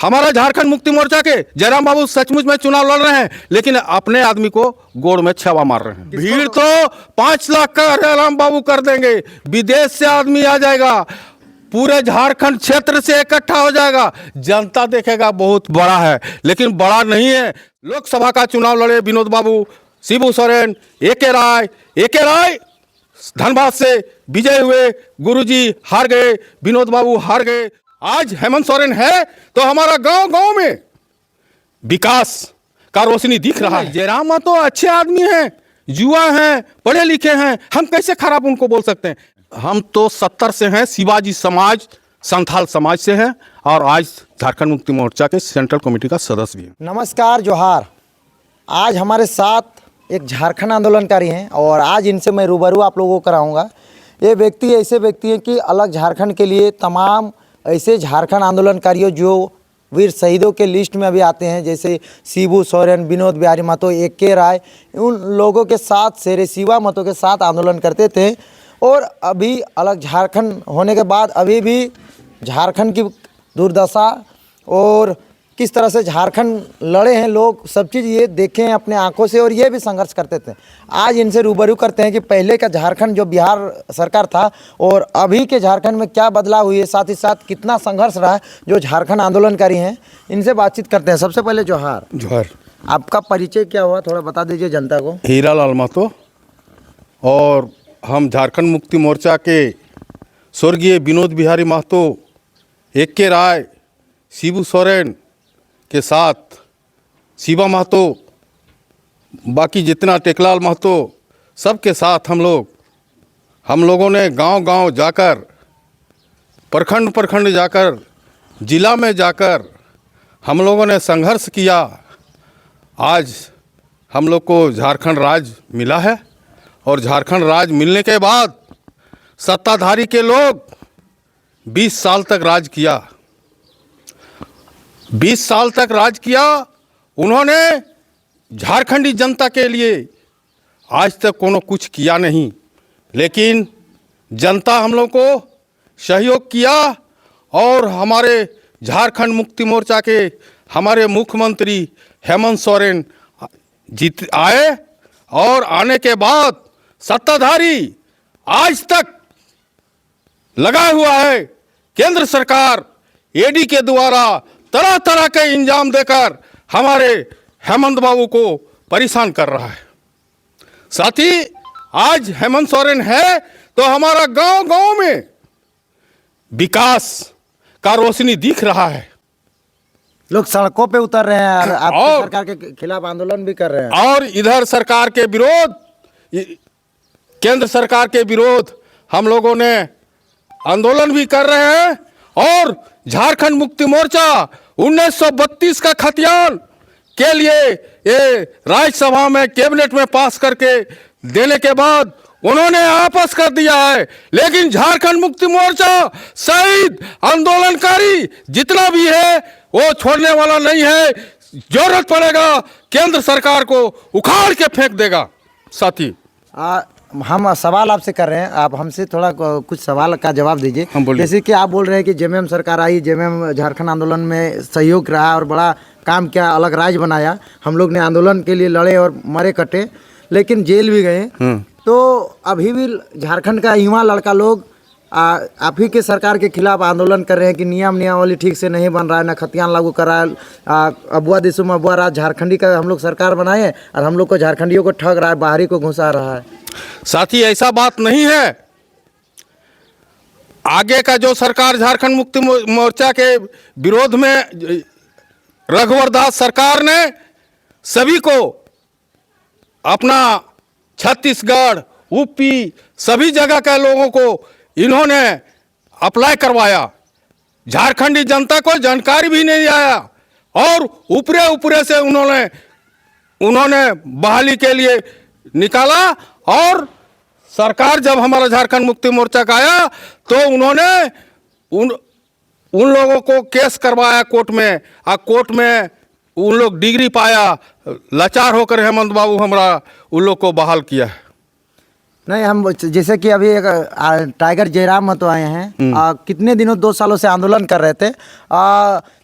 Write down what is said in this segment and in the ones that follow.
हमारा झारखंड मुक्ति मोर्चा के जयराम बाबू सचमुच में चुनाव लड़ रहे हैं, लेकिन अपने आदमी को गोड़ में छावा मार रहे हैं। भीड़ तो 5 लाख का जयराम बाबू कर देंगे, विदेश से आदमी आ जाएगा, पूरे झारखंड क्षेत्र से इकट्ठा हो जाएगा, जनता देखेगा बहुत बड़ा है, लेकिन बड़ा नहीं है। लोकसभा का चुनाव लड़े विनोद बाबू, शिबू सोरेन, एके राय धनबाद से विजय हुए, गुरुजी हार गए, विनोद बाबू हार गए। आज हेमंत सोरेन है तो हमारा गांव गांव में विकास का रोशनी दिख रहा है। जयराम तो अच्छे आदमी हैं, युवा हैं, पढ़े लिखे हैं, हम कैसे खराब उनको बोल सकते हैं। हम तो 70 से हैं, शिवाजी समाज संथाल समाज से हैं और आज झारखंड मुक्ति मोर्चा के सेंट्रल कमेटी का सदस्य भी हैं। नमस्कार, जोहार। आज हमारे साथ एक झारखंड आंदोलनकारी हैं और आज इनसे मैं रूबरू आप लोगों को कराऊंगा। ये व्यक्ति ऐसे व्यक्ति हैं कि अलग झारखंड के लिए तमाम ऐसे झारखंड आंदोलनकारियों जो वीर शहीदों के लिस्ट में अभी आते हैं, जैसे शिबू सोरेन, विनोद बिहारी महतो, एके राय, उन लोगों के साथ शेरे शिवा महतो के साथ आंदोलन करते थे। और अभी अलग झारखंड होने के बाद अभी भी झारखंड की दुर्दशा और किस तरह से झारखंड लड़े हैं लोग, सब चीज़ ये देखे हैं अपने आंखों से और ये भी संघर्ष करते थे। आज इनसे रूबरू करते हैं कि पहले का झारखंड जो बिहार सरकार था और अभी के झारखंड में क्या बदलाव हुई है, साथ ही साथ कितना संघर्ष रहा है जो झारखंड आंदोलनकारी हैं, इनसे बातचीत करते हैं। सबसे पहले जोहार। आपका परिचय क्या हुआ, थोड़ा बता दीजिए जनता को। हीरालाल महतो, और हम झारखंड मुक्ति मोर्चा के स्वर्गीय विनोद बिहारी महतो, एके राय, शिबू सोरेन के साथ शिवा महतो, बाकी जितना टेकलाल महतो, सबके साथ हम लोगों ने गांव-गांव जाकर, प्रखंड जाकर, जिला में जाकर हम लोगों ने संघर्ष किया। आज हम लोग को झारखंड राज्य मिला है और झारखंड राज्य मिलने के बाद सत्ताधारी के लोग 20 साल तक राज किया। 20 साल तक राज किया उन्होंने झारखंडी जनता के लिए। आज तक कोनो कुछ किया नहीं, लेकिन जनता हम लोग को सहयोग किया और हमारे झारखंड मुक्ति मोर्चा के हमारे मुख्यमंत्री हेमंत सोरेन जीत आए और आने के बाद सत्ताधारी आज तक लगा हुआ है। केंद्र सरकार ईडी के द्वारा तरह तरह के इंजाम देकर हमारे हेमंत बाबू को परेशान कर रहा है। साथ ही आज हेमंत सोरेन है तो हमारा गांव गांव में विकास का रोशनी दिख रहा है। लोग सड़कों पे उतर रहे हैं और आपकी सरकार के खिलाफ आंदोलन भी कर रहे हैं। और इधर सरकार के विरोध, केंद्र सरकार के विरोध हम लोगों ने आंदोलन भी कर रहे हैं। और झारखंड मुक्ति मोर्चा 1932 का खतियान के लिए ये राज्यसभा में कैबिनेट में पास करके देने के बाद उन्होंने वापस कर दिया है। लेकिन झारखंड मुक्ति मोर्चा शहीद आंदोलनकारी जितना भी है वो छोड़ने वाला नहीं है। जरूरत पड़ेगा केंद्र सरकार को उखाड़ के फेंक देगा। साथी हम सवाल आपसे कर रहे हैं, आप हमसे थोड़ा कुछ सवाल का जवाब दीजिए। जैसे कि आप बोल रहे हैं कि जेएमएम सरकार आई, जेएमएम झारखंड आंदोलन में सहयोग रहा और बड़ा काम किया, अलग राज्य बनाया, हम लोग ने आंदोलन के लिए लड़े और मरे कटे, लेकिन जेल भी गए। तो अभी भी झारखंड का युवा लड़का लोग आप ही के सरकार के खिलाफ आंदोलन कर रहे हैं कि नियमावली ठीक से नहीं बन रहा है, ना खतियान लागू कर रहा है, अबुआ दिसुम अबुआ राज झारखंडी का हम लोग सरकार बनाए हैं और हम लोग को झारखंडियों को ठग रहा है, बाहरी को घुसा रहा है। साथी ऐसा बात नहीं है। आगे का जो सरकार झारखंड मुक्ति मोर्चा के विरोध में रघुवर दास सरकार ने सभी को अपना छत्तीसगढ़, यूपी सभी जगह के लोगों को इन्होंने अप्लाई करवाया। झारखंडी जनता को जानकारी भी नहीं आया और ऊपरे से उन्होंने बहाली के लिए निकाला। और सरकार जब हमारा झारखंड मुक्ति मोर्चा का आया तो उन्होंने उन लोगों को केस करवाया कोर्ट में, और कोर्ट में उन लोग डिग्री पाया, लाचार होकर हेमंत बाबू हमारा उन लोग को बहाल किया है। नहीं, हम जैसे कि अभी एक टाइगर जयराम महतो आए हैं, कितने दिनों 2 सालों से आंदोलन कर रहे थे।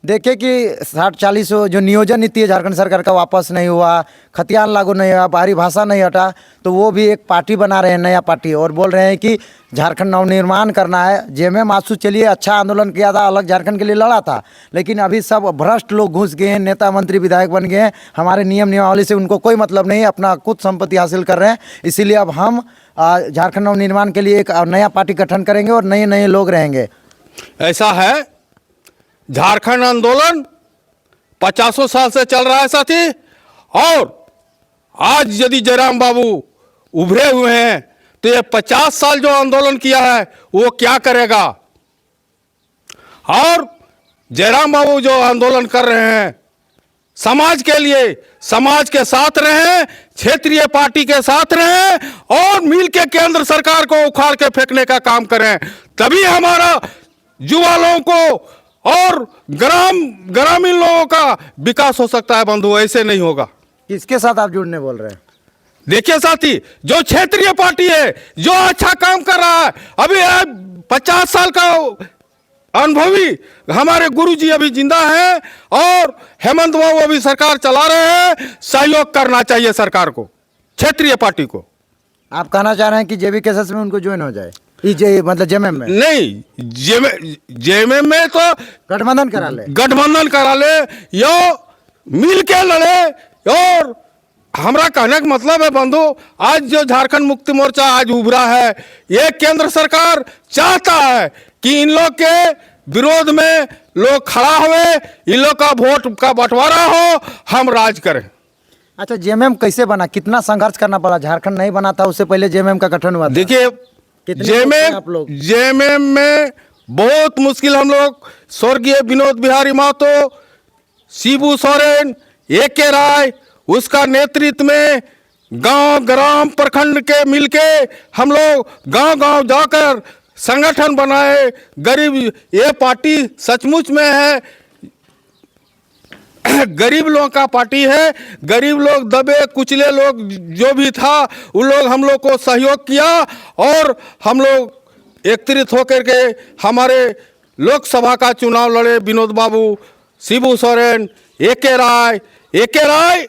देखे कि 60-40 जो नियोजन नीति है झारखंड सरकार का वापस नहीं हुआ, खतियान लागू नहीं हुआ, बाहरी भाषा नहीं हटा, तो वो भी एक पार्टी बना रहे हैं, नया पार्टी, और बोल रहे हैं कि झारखंड नवनिर्माण करना है। जेएमएम आसू चलिए अच्छा आंदोलन किया था, अलग झारखंड के लिए लड़ा था, लेकिन अभी सब भ्रष्ट लोग घुस गए हैं, नेता मंत्री विधायक बन गए हैं, हमारे नियम नियमावली से उनको कोई मतलब नहीं है, अपना कुछ संपत्ति हासिल कर रहे हैं। इसीलिए अब हम झारखंड नवनिर्माण के लिए एक नया पार्टी गठन करेंगे और नए नए लोग रहेंगे। ऐसा है, झारखंड आंदोलन 50 साल से चल रहा है साथी, और आज यदि जयराम बाबू उभरे हुए हैं तो ये 50 साल जो आंदोलन किया है वो क्या करेगा। और जयराम बाबू जो आंदोलन कर रहे हैं समाज के लिए, समाज के साथ रहें, क्षेत्रीय पार्टी के साथ रहें और मिल के केंद्र सरकार को उखाड़ के फेंकने का काम करें, तभी हमारा युवा लोगों को और ग्रामीण लोगों का विकास हो सकता है बंधु। ऐसे नहीं होगा। किसके साथ आप जुड़ने बोल रहे हैं? देखिए साथी, जो क्षेत्रीय पार्टी है, जो अच्छा काम कर रहा है, अभी 50 साल का अनुभवी हमारे गुरुजी अभी जिंदा हैं और हेमंत बाबू अभी सरकार चला रहे हैं, सहयोग करना चाहिए सरकार को, क्षेत्रीय पार्टी को। आप कहना चाह रहे हैं कि जेबी केसेस में उनको ज्वाइन हो जाए, मतलब जेएमएम में? नहीं, जेएमएम में तो गठबंधन करा ले, गठबंधन करा ले, यो मिल के लड़े। और हमारा कहने का मतलब है बंधु, आज जो झारखंड मुक्ति मोर्चा आज उभरा है, ये केंद्र सरकार चाहता है कि इन लोग के विरोध में लोग खड़ा हुए, इन लोग का वोट का बंटवारा हो, हम राज करें। अच्छा, जेएमएम कैसे बना? कितना संघर्ष करना पड़ा? झारखंड नहीं बना था, उससे पहले जेएमएम का गठन हुआ था। देखिए, जेएमएम में बहुत मुश्किल हम लोग, स्वर्गीय विनोद बिहारी महतो, शिबू सोरेन, ए.के. राय, उसका नेतृत्व में गांव ग्राम प्रखंड के मिलके हम लोग गांव जाकर संगठन बनाए। गरीब, ये पार्टी सचमुच में है गरीब लोगों का पार्टी है। गरीब लोग, दबे कुचले लोग जो भी था, उन लोग हम लोग को सहयोग किया और हम लोग एकत्रित होकर के हमारे लोकसभा का चुनाव लड़े। विनोद बाबू, शिबू सोरेन, ए.के. राय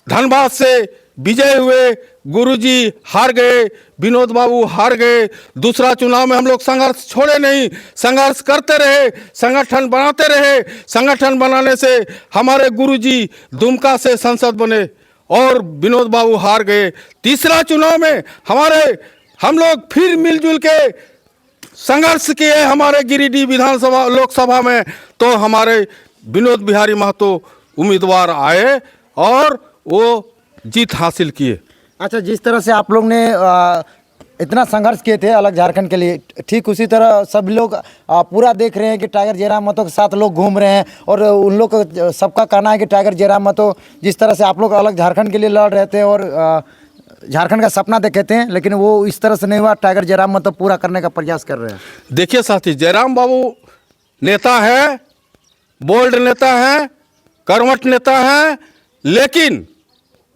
धनबाद से विजय हुए, गुरुजी हार गए, विनोद बाबू हार गए। दूसरा चुनाव में हम लोग संघर्ष छोड़े नहीं, संघर्ष करते रहे, संगठन बनाते रहे। संगठन बनाने से हमारे गुरुजी दुमका से सांसद बने और विनोद बाबू हार गए। तीसरा चुनाव में हम लोग फिर मिलजुल के संघर्ष किए हमारे गिरिडीह विधानसभा लोकसभा में, तो हमारे विनोद बिहारी महतो उम्मीदवार आए और वो जीत हासिल किए। अच्छा, जिस तरह से आप लोग ने इतना संघर्ष किए थे अलग झारखंड के लिए, ठीक उसी तरह सब लोग पूरा देख रहे हैं कि टाइगर जयराम महतो के साथ लोग घूम रहे हैं और उन लोग का सबका कहना है कि टाइगर जयराम महतो जिस तरह से आप लोग अलग झारखंड के लिए लड़ रहे थे और झारखंड का सपना देखे थे, लेकिन वो इस तरह से नहीं हुआ। टाइगर जयराम महतो पूरा करने का प्रयास कर रहे हैं। देखिए साथी, जयराम बाबू नेता है, बोल्ड नेता है, कर्मठ नेता है, लेकिन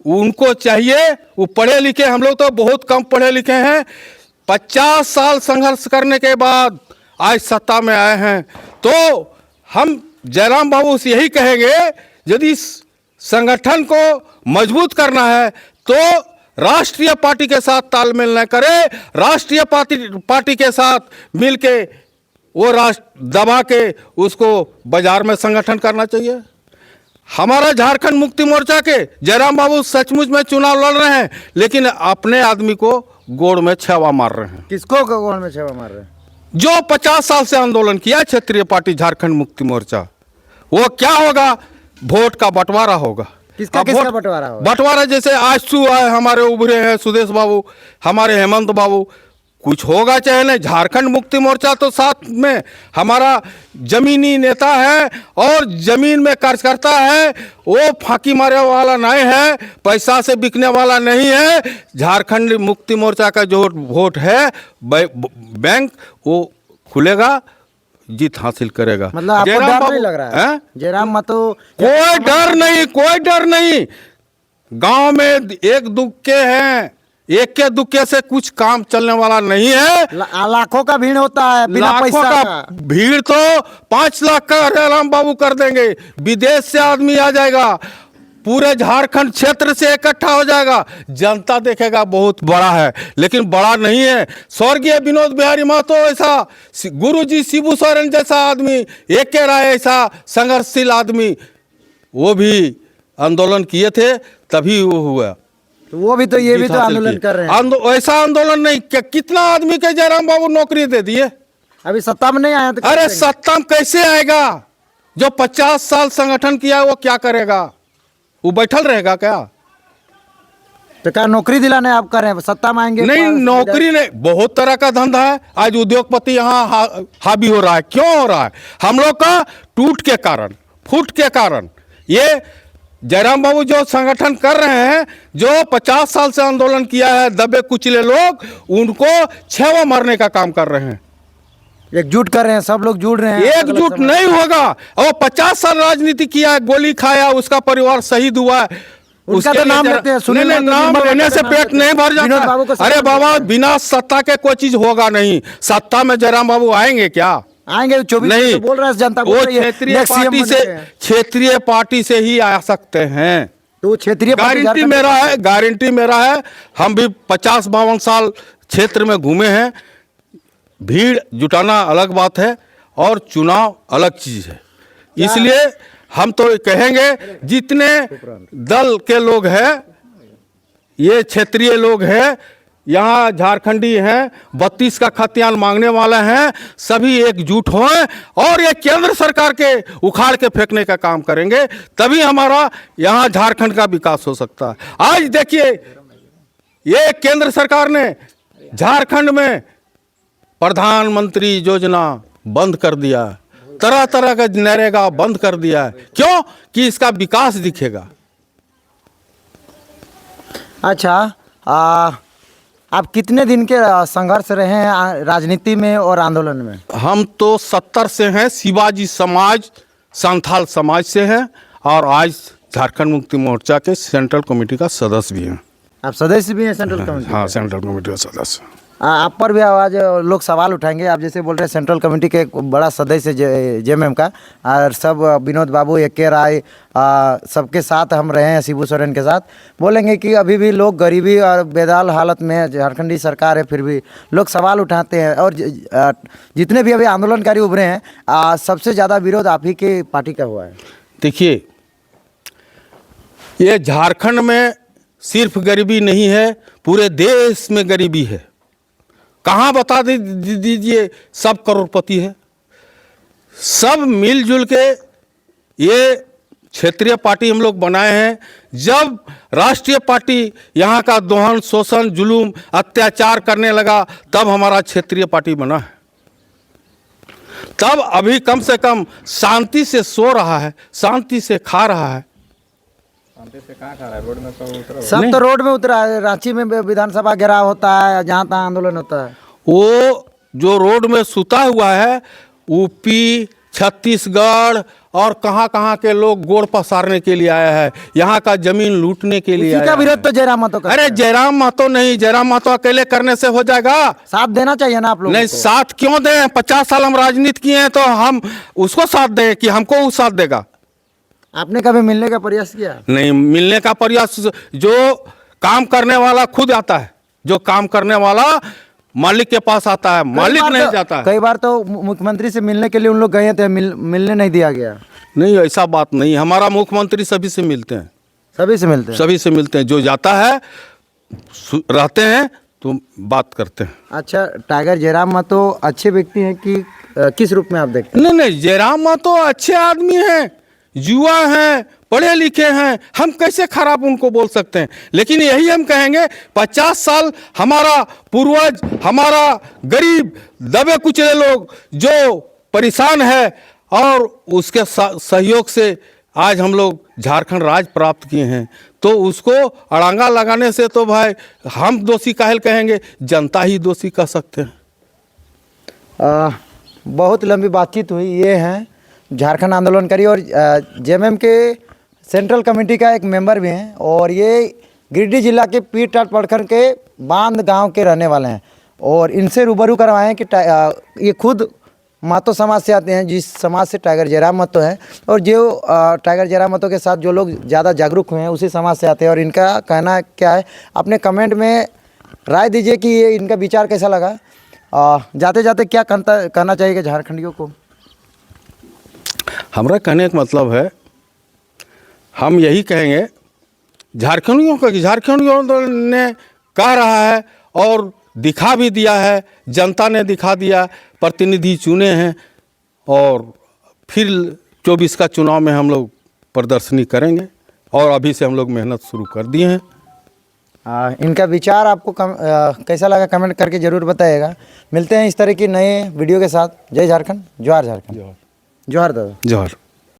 उनको चाहिए, वो पढ़े लिखे, हम लोग तो बहुत कम पढ़े लिखे हैं, 50 साल संघर्ष करने के बाद आज सत्ता में आए हैं। तो हम जयराम बाबू से यही कहेंगे, यदि संगठन को मजबूत करना है तो राष्ट्रीय पार्टी के साथ तालमेल न करे, राष्ट्रीय पार्टी के साथ मिलके वो दबा के उसको बाजार में संगठन करना चाहिए। हमारा झारखंड मुक्ति मोर्चा के जयराम बाबू सचमुच में चुनाव लड़ रहे हैं, लेकिन अपने आदमी को गोड़ में छेवा मार रहे हैं। किसको गोड़ में छेवा मार रहे हैं? जो 50 साल से आंदोलन किया क्षेत्रीय पार्टी झारखंड मुक्ति मोर्चा, वो क्या होगा? वोट का बंटवारा होगा। किसका बंटवारा होगा? बंटवारा जैसे आजसू है, हमारे उभरे हैं सुदेश बाबू, हमारे हेमंत बाबू, कुछ होगा चाहे नहीं। झारखंड मुक्ति मोर्चा तो साथ में हमारा जमीनी नेता है और जमीन में कार्यकर्ता है, वो फांकी मारे वाला नहीं है, पैसा से बिकने वाला नहीं है। झारखंड मुक्ति मोर्चा का जो वोट है, बैंक वो खुलेगा, जीत हासिल करेगा। मतलब आपको डर नहीं लग रहा है? जयराम महतो कोई डर नहीं, कोई डर नहीं। गांव में एक दुख के हैं, एक के दुक्के से कुछ काम चलने वाला नहीं है। लाखों का भीड़ होता है बिना लाखों पैसा का भीड़ तो 5 लाख का जयराम बाबू कर देंगे। विदेश से आदमी आ जाएगा, पूरे झारखंड क्षेत्र से इकट्ठा हो जाएगा, जनता देखेगा बहुत बड़ा है, लेकिन बड़ा नहीं है। स्वर्गीय विनोद बिहारी महतो ऐसा, गुरुजी शिबू सोरेन जैसा आदमी, एक के राय ऐसा संघर्षशील आदमी, वो भी आंदोलन किए थे, तभी वो हुआ। तो वो भी तो ये भी तो आंदोलन कर रहे हैं। ऐसा आंदोलन नहीं, कितना आदमी के जयराम बाबू नौकरी दे दिए, अभी सत्ता में नहीं आया तो अरे सत्ता में कैसे आएगा? जो 50 साल संगठन किया वो क्या करेगा? वो बैठल रहेगा क्या? तो क्या नौकरी दिलाने आप कर रहे हैं, सत्ता में आएंगे? नहीं, नौकरी नहीं, बहुत तरह का धंधा है। आज उद्योगपति यहाँ हावी हो रहा है। क्यों हो रहा है? हम लोग का टूट के कारण, फूट के कारण। ये जयराम बाबू जो संगठन कर रहे हैं, जो 50 साल से आंदोलन किया है, दबे कुचले लोग, उनको छेवा मारने का काम कर रहे हैं। एकजुट कर रहे हैं, सब लोग जुड़ रहे हैं। एकजुट नहीं होगा। और 50 साल राजनीति किया है, गोली खाया, उसका परिवार शहीद हुआ है, उसका तो नाम लेते हैं, सुनील नहीं, नाम लेने से पेट नहीं भर जाता। अरे बाबा, बिना सत्ता के कोई चीज होगा नहीं। सत्ता में जयराम बाबू आएंगे क्या? आएंगे 24 नहीं, तो बोल रहे हैं जनता, वो क्षेत्रीय पार्टी से ही आ सकते हैं। तो क्षेत्रीय गारंटी मेरा है, गारंटी मेरा है। हम भी 50-52 साल क्षेत्र में घूमे हैं। भीड़ जुटाना अलग बात है और चुनाव अलग चीज है। इसलिए हम तो कहेंगे, जितने दल के लोग हैं, ये क्षेत्रीय लोग हैं, यहाँ झारखंडी हैं, 32 का खतियान मांगने वाले हैं, सभी एकजुट हों और ये केंद्र सरकार के उखाड़ के फेंकने का काम करेंगे, तभी हमारा यहाँ झारखंड का विकास हो सकता है। आज देखिए, ये केंद्र सरकार ने झारखंड में प्रधानमंत्री योजना बंद कर दिया है, तरह तरह का नरेगा बंद कर दिया है। क्यों? कि इसका विकास दिखेगा। अच्छा, आप कितने दिन के संघर्ष रहे हैं राजनीति में और आंदोलन में? हम तो 70 से हैं, शिवाजी समाज, संथाल समाज से हैं, और आज झारखंड मुक्ति मोर्चा के सेंट्रल कमेटी का सदस्य भी हैं। आप सदस्य भी हैं सेंट्रल कमेटी? हाँ, सेंट्रल कमेटी का सदस्य। आप पर भी आज लोग सवाल उठाएंगे। आप जैसे बोल रहे हैं सेंट्रल कमेटी के एक बड़ा सदस्य जेएमएम का, और सब विनोद बाबू, एक के राय, सबके साथ हम रहे हैं, शिबू सोरेन के साथ। बोलेंगे कि अभी भी लोग गरीबी और बेदाल हालत में, झारखंडी सरकार है, फिर भी लोग सवाल उठाते हैं। और जितने भी अभी आंदोलनकारी उभरे हैं, सबसे ज़्यादा विरोध आप ही की पार्टी का हुआ है। देखिए, ये झारखंड में सिर्फ गरीबी नहीं है, पूरे देश में गरीबी है। कहाँ बता दीजिए सब करोड़पति है। सब मिलजुल के ये क्षेत्रीय पार्टी हम लोग बनाए हैं। जब राष्ट्रीय पार्टी यहाँ का दोहन, शोषण, जुलूम, अत्याचार करने लगा, तब हमारा क्षेत्रीय पार्टी बना है। तब अभी कम से कम शांति से सो रहा है, शांति से खा रहा है। शांति से कहाँ खा रहा है? रोड में तो उतरा। सब तो रोड में उतरा है। रांची में विधानसभा घेराव होता है, जहाँ तहाँ आंदोलन होता है। वो जो रोड में सुता हुआ है, यूपी, छत्तीसगढ़ और कहाँ के लोग गोड़ पसारने के लिए आया है, यहाँ का जमीन लूटने के लिए आया है। विरोध तो जयराम महतो करते हैं। अरे जयराम महतो नहीं, जयराम महतो अकेले करने से हो जाएगा? साथ देना चाहिए ना आप लोग। नहीं, साथ क्यों दें? 50 साल हम राजनीति किए हैं, तो हम उसको साथ दें कि हमको वो साथ देगा? आपने कभी मिलने का प्रयास किया? नहीं, मिलने का प्रयास, जो काम करने वाला खुद आता है, जो काम करने वाला मालिक के पास आता है, मालिक नहीं जाता है। कई बार तो मुख्यमंत्री से मिलने के लिए उन लोग गए थे, मिलने नहीं दिया गया। नहीं, ऐसा बात नहीं। हमारा मुख्यमंत्री सभी से मिलते हैं, सभी से मिलते हैं, सभी से मिलते हैं। जो जाता है, रहते हैं तो बात करते हैं। अच्छा, टाइगर जयराम महतो अच्छे व्यक्ति हैं कि किस रूप में आप देखते हैं? नहीं, जयराम महतो अच्छे आदमी हैं, युवा हैं, पढ़े लिखे हैं, हम कैसे खराब उनको बोल सकते हैं? लेकिन यही हम कहेंगे, 50 साल हमारा पूर्वज, हमारा गरीब दबे कुचले लोग जो परेशान है, और उसके सहयोग से आज हम लोग झारखंड राज प्राप्त किए हैं, तो उसको अड़ांगा लगाने से तो भाई हम दोषी काहे कहेंगे? जनता ही दोषी कह सकते हैं। बहुत लंबी बातचीत हुई। ये हैं झारखंड आंदोलनकारी और जेएमएम के सेंट्रल कमेटी का एक मेंबर भी हैं, और ये गिरिडीह जिला के पीरटाट प्रखंड के बांध गांव के रहने वाले हैं और इनसे रूबरू करवाएं कि ये खुद महतो समाज से आते हैं, जिस समाज से टाइगर जयराम महतो है, और जो टाइगर जयराम महतो के साथ जो लोग ज़्यादा जागरूक हुए हैं उसी समाज से आते हैं। और इनका कहना क्या है, अपने कमेंट में राय दीजिए कि ये इनका विचार कैसा लगा। जाते जाते क्या कहना चाहिए झारखंडियों को? हमारा कहने का मतलब है, हम यही कहेंगे झारखंडियों को कि झारखंडियों ने कह रहा है और दिखा भी दिया है, जनता ने दिखा दिया, प्रतिनिधि चुने हैं और फिर 24 का चुनाव में हम लोग प्रदर्शनी करेंगे और अभी से हम लोग मेहनत शुरू कर दिए हैं। इनका विचार आपको कैसा लगा कमेंट करके ज़रूर बताइएगा। मिलते हैं इस तरह की नए वीडियो के साथ। जय झारखंड, जोहार झारखंड, जोहार दादा, जोहार।